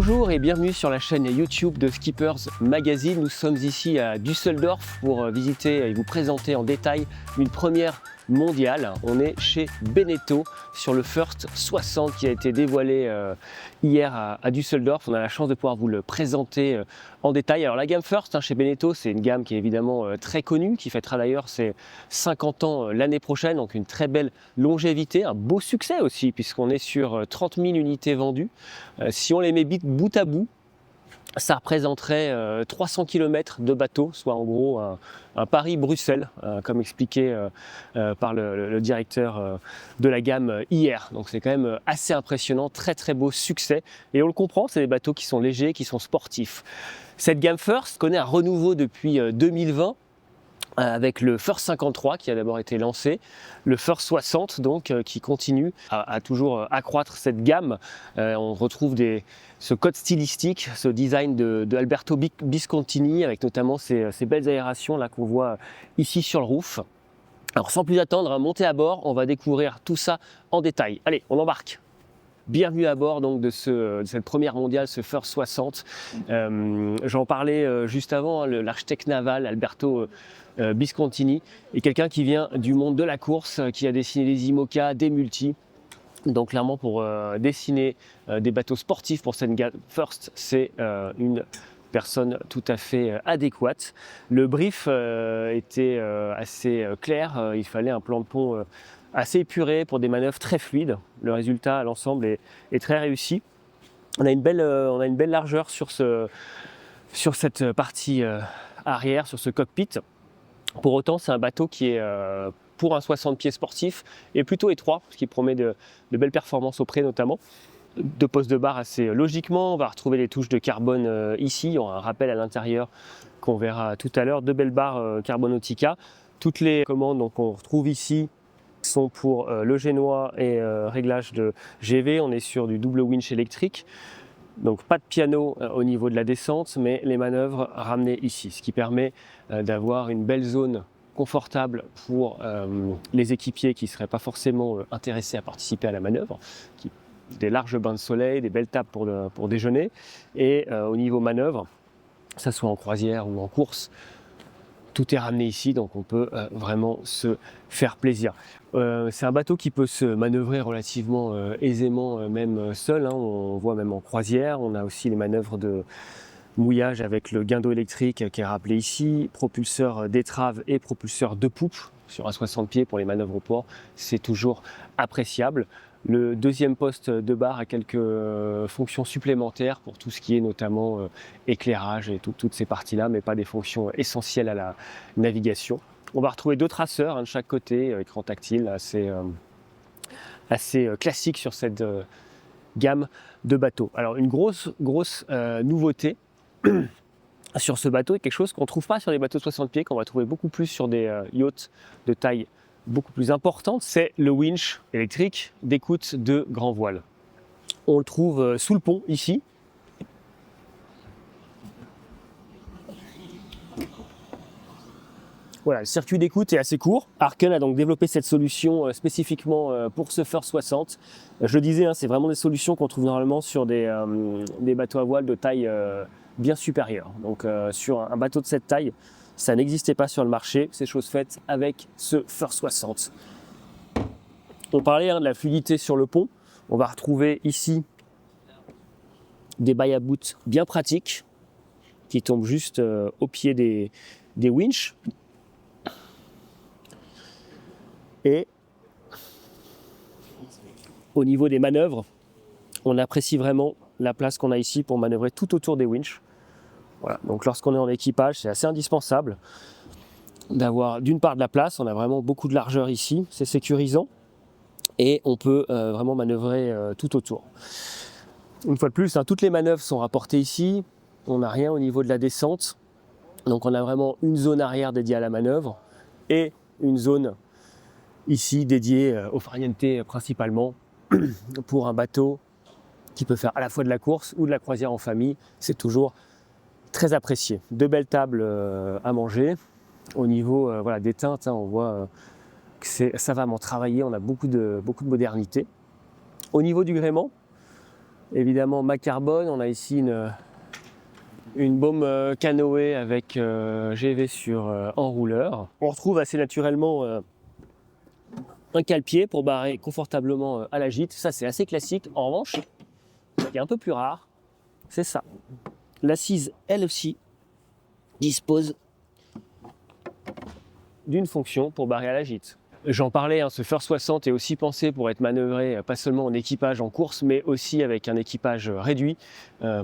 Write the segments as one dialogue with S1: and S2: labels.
S1: Bonjour et bienvenue sur la chaîne YouTube de Skippers Magazine. Nous sommes ici à Düsseldorf pour visiter et vous présenter en détail une première mondiale. On est chez Beneteau sur le First 60 qui a été dévoilé hier à Düsseldorf. On a la chance de pouvoir vous le présenter en détail. Alors la gamme First chez Beneteau, c'est une gamme qui est évidemment très connue, qui fêtera d'ailleurs ses 50 ans l'année prochaine, donc une très belle longévité, un beau succès aussi puisqu'on est sur 30 000 unités vendues. Si on les met bout à bout, ça représenterait 300 km de bateau, soit en gros un Paris-Bruxelles, comme expliqué par le directeur de la gamme hier. Donc c'est quand même assez impressionnant, très très beau succès. Et on le comprend, c'est des bateaux qui sont légers, qui sont sportifs. Cette gamme First connaît un renouveau depuis 2020. Avec le First 53 qui a d'abord été lancé, le First 60 donc qui continue à toujours accroître cette gamme. On retrouve ce code stylistique, ce design de Alberto Biscontini avec notamment ces belles aérations là qu'on voit ici sur le roof. Alors sans plus attendre, montez à bord, on va découvrir tout ça en détail. Allez, on embarque. Bienvenue à bord donc de cette première mondiale, ce First 60. J'en parlais juste avant, l'architecte naval Alberto Biscontini est quelqu'un qui vient du monde de la course, qui a dessiné des IMOCA, des multis. Donc clairement pour dessiner des bateaux sportifs pour cette gamme First, c'est une personne tout à fait adéquate. Le brief était assez clair, il fallait un plan de pont assez épuré pour des manœuvres très fluides. Le résultat à l'ensemble est très réussi. On a une belle largeur sur cette partie arrière, sur ce cockpit. Pour autant, c'est un bateau qui est, pour un 60 pieds sportif, est plutôt étroit, ce qui promet de belles performances au près notamment. Deux postes de barre assez logiquement. On va retrouver les touches de carbone ici. Il y aura un rappel à l'intérieur qu'on verra tout à l'heure. Deux belles barres Carbonautica. Toutes les commandes qu'on retrouve ici sont pour le génois et réglage de GV. On est sur du double winch électrique. Donc pas de piano au niveau de la descente, mais les manœuvres ramenées ici, ce qui permet d'avoir une belle zone confortable pour les équipiers qui ne seraient pas forcément intéressés à participer à la manœuvre, des larges bains de soleil, des belles tables pour déjeuner, et au niveau manœuvre, que ce soit en croisière ou en course, tout est ramené ici, donc on peut vraiment se faire plaisir. C'est un bateau qui peut se manœuvrer relativement aisément, même seul. On voit même en croisière. On a aussi les manœuvres de mouillage avec le guindeau électrique qui est rappelé ici, propulseur d'étrave et propulseur de poupe sur un 60 pieds pour les manœuvres au port. C'est toujours appréciable. Le deuxième poste de barre a quelques fonctions supplémentaires pour tout ce qui est notamment éclairage et toutes ces parties-là, mais pas des fonctions essentielles à la navigation. On va retrouver deux traceurs de chaque côté, écran tactile assez classique sur cette gamme de bateaux. Alors une grosse nouveauté sur ce bateau est quelque chose qu'on ne trouve pas sur les bateaux de 60 pieds, qu'on va trouver beaucoup plus sur des yachts de taille beaucoup plus importante, c'est le winch électrique d'écoute de grand voile. On le trouve sous le pont ici. Voilà, le circuit d'écoute est assez court. Arken a donc développé cette solution spécifiquement pour ce First 60. Je le disais, c'est vraiment des solutions qu'on trouve normalement sur des bateaux à voile de taille bien supérieure. Donc sur un bateau de cette taille, ça n'existait pas sur le marché, c'est chose faite avec ce First 60. On parlait de la fluidité sur le pont. On va retrouver ici des bails à bout bien pratiques qui tombent juste au pied des winches. Et au niveau des manœuvres, on apprécie vraiment la place qu'on a ici pour manœuvrer tout autour des winches. Voilà. Donc lorsqu'on est en équipage, c'est assez indispensable d'avoir d'une part de la place, on a vraiment beaucoup de largeur ici, c'est sécurisant et on peut vraiment manœuvrer tout autour. Une fois de plus, toutes les manœuvres sont rapportées ici, on n'a rien au niveau de la descente, donc on a vraiment une zone arrière dédiée à la manœuvre et une zone ici dédiée au farniente principalement pour un bateau qui peut faire à la fois de la course ou de la croisière en famille, c'est toujours très apprécié. Deux belles tables à manger. Au niveau des teintes, on voit que c'est savamment travaillé, on a beaucoup de modernité. Au niveau du gréement, évidemment Macarbone. On a ici une baume canoë avec GV sur enrouleur. On retrouve assez naturellement un cale-pied pour barrer confortablement à la gîte. Ça, c'est assez classique. En revanche, ce qui est un peu plus rare, c'est ça. L'assise, elle aussi, dispose d'une fonction pour barrer à la gîte. J'en parlais, hein, ce First 60 est aussi pensé pour être manœuvré pas seulement en équipage en course, mais aussi avec un équipage réduit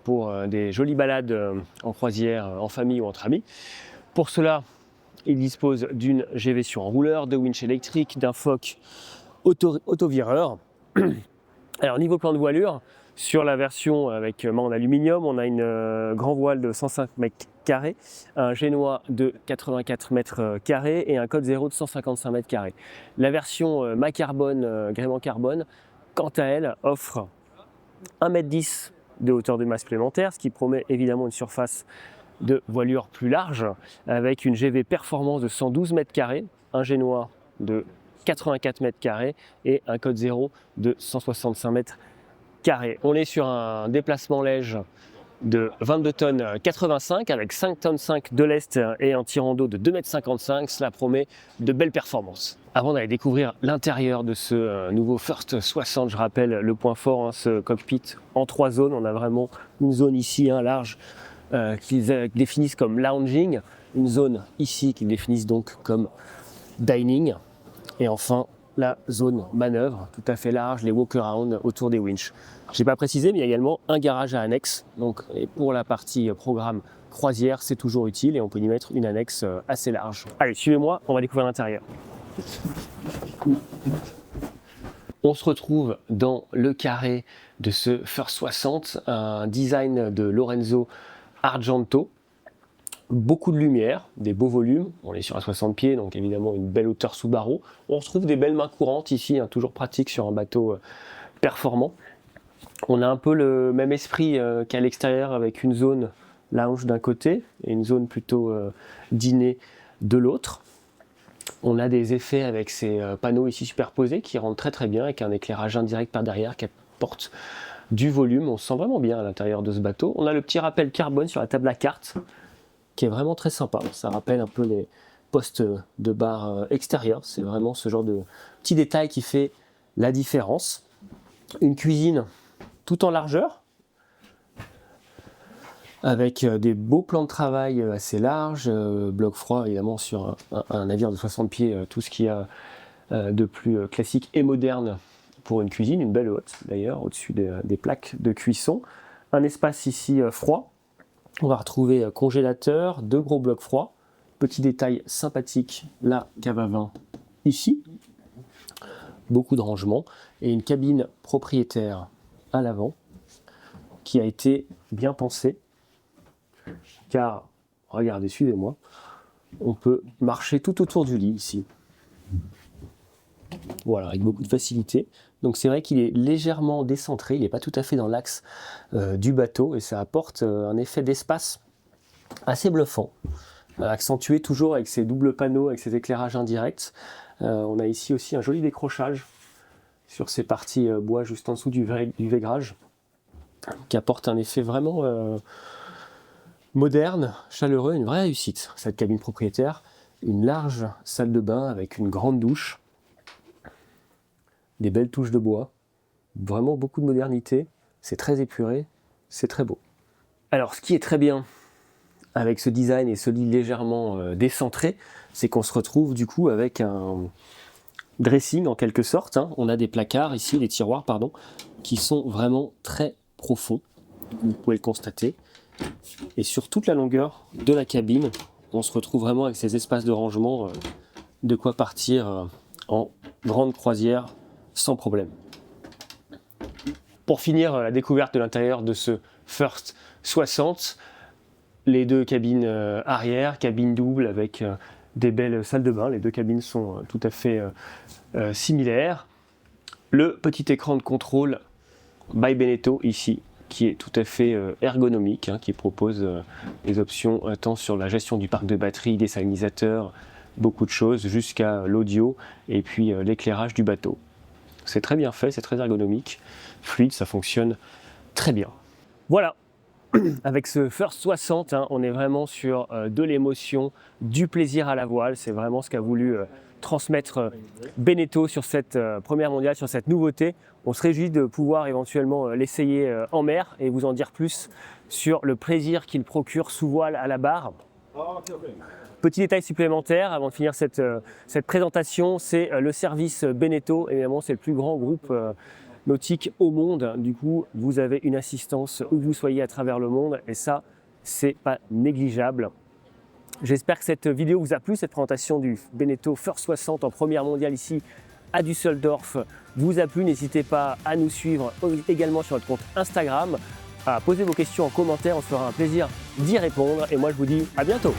S1: pour des jolies balades en croisière, en famille ou entre amis. Pour cela, il dispose d'une GV sur enrouleur, de winch électrique, d'un foc autovireur. Alors niveau plan de voilure, sur la version avec mât en aluminium, on a une grand voile de 105 mètres carrés, un génois de 84 mètres carrés et un code 0 de 155 mètres carrés. La version Macarbone, gréement carbone, quant à elle, offre 1,10 m de hauteur de masse supplémentaire, ce qui promet évidemment une surface de voilure plus large, avec une GV performance de 112 mètres carrés, un génois de 84 mètres carrés et un code 0 de 165 mètres carrés. On est sur un déplacement léger de 22 tonnes 85 avec 5 tonnes 5 de lest et un tirant d'eau de 2,55 m. Cela promet de belles performances. Avant d'aller découvrir l'intérieur de ce nouveau First 60, je rappelle le point fort, hein, ce cockpit en 3 zones. On a vraiment une zone ici large qu'ils définissent comme lounging, une zone ici qu'ils définissent donc comme dining, et enfin la zone manœuvre tout à fait large, les walk-around autour des winches. Je n'ai pas précisé, mais il y a également un garage à annexe, donc et pour la partie programme croisière, c'est toujours utile et on peut y mettre une annexe assez large. Allez, suivez-moi, on va découvrir l'intérieur. On se retrouve dans le carré de ce First 60, un design de Lorenzo Argento. Beaucoup de lumière, des beaux volumes, on est sur un 60 pieds, donc évidemment une belle hauteur sous barreau. On retrouve des belles mains courantes ici, hein, toujours pratique sur un bateau performant. On a un peu le même esprit qu'à l'extérieur avec une zone lounge d'un côté et une zone plutôt dîner de l'autre. On a des effets avec ces panneaux ici superposés qui rendent très très bien, avec un éclairage indirect par derrière qui apporte du volume. On se sent vraiment bien à l'intérieur de ce bateau. On a le petit rappel carbone sur la table à cartes qui est vraiment très sympa. Ça rappelle un peu les postes de bar extérieurs. C'est vraiment ce genre de petit détail qui fait la différence. Une cuisine tout en largeur, avec des beaux plans de travail assez larges, bloc froid évidemment sur un navire de 60 pieds, tout ce qu'il y a de plus classique et moderne pour une cuisine, une belle hotte d'ailleurs, au-dessus des plaques de cuisson. Un espace ici froid. On va retrouver congélateur, 2 gros blocs froids, petit détail sympathique, la cave à vin ici, beaucoup de rangements et une cabine propriétaire à l'avant qui a été bien pensée car, regardez, suivez-moi, on peut marcher tout autour du lit ici. Voilà, avec beaucoup de facilité. Donc c'est vrai qu'il est légèrement décentré, il n'est pas tout à fait dans l'axe du bateau et ça apporte un effet d'espace assez bluffant, accentué toujours avec ces doubles panneaux, avec ces éclairages indirects. On a ici aussi un joli décrochage sur ces parties bois juste en dessous du vaigrage qui apporte un effet vraiment moderne, chaleureux, une vraie réussite. Cette cabine propriétaire, une large salle de bain avec une grande douche, des belles touches de bois, vraiment beaucoup de modernité, c'est très épuré, c'est très beau. Alors ce qui est très bien avec ce design et ce lit légèrement décentré, c'est qu'on se retrouve du coup avec un dressing en quelque sorte, hein. On a des placards ici, des tiroirs pardon, qui sont vraiment très profonds, vous pouvez le constater, et sur toute la longueur de la cabine, on se retrouve vraiment avec ces espaces de rangement, de quoi partir en grande croisière sans problème. Pour finir la découverte de l'intérieur de ce First 60, les 2 cabines arrière, cabine double avec des belles salles de bain. Les 2 cabines sont tout à fait similaires. Le petit écran de contrôle by Beneteau ici, qui est tout à fait ergonomique, hein, qui propose des options tant sur la gestion du parc de batterie, des salinisateurs, beaucoup de choses, jusqu'à l'audio et puis l'éclairage du bateau. C'est très bien fait, c'est très ergonomique, fluide, ça fonctionne très Très bien. Voilà, avec ce First 60, hein, on est vraiment sur de l'émotion, du plaisir à la voile. C'est vraiment ce qu'a voulu transmettre Beneteau sur cette première mondiale, sur cette nouveauté. On se réjouit de pouvoir éventuellement l'essayer en mer et vous en dire plus sur le plaisir qu'il procure sous voile à la barre. Petit détail supplémentaire avant de finir cette présentation, c'est le service Beneteau. Évidemment, c'est le plus grand groupe nautique au monde. Du coup, vous avez une assistance où que vous soyez à travers le monde et ça, c'est pas négligeable. J'espère que cette vidéo vous a plu, cette présentation du Beneteau First 60 en première mondiale ici à Düsseldorf vous a plu. N'hésitez pas à nous suivre également sur notre compte Instagram, à poser vos questions en commentaire, on se fera un plaisir d'y répondre et moi je vous dis à bientôt.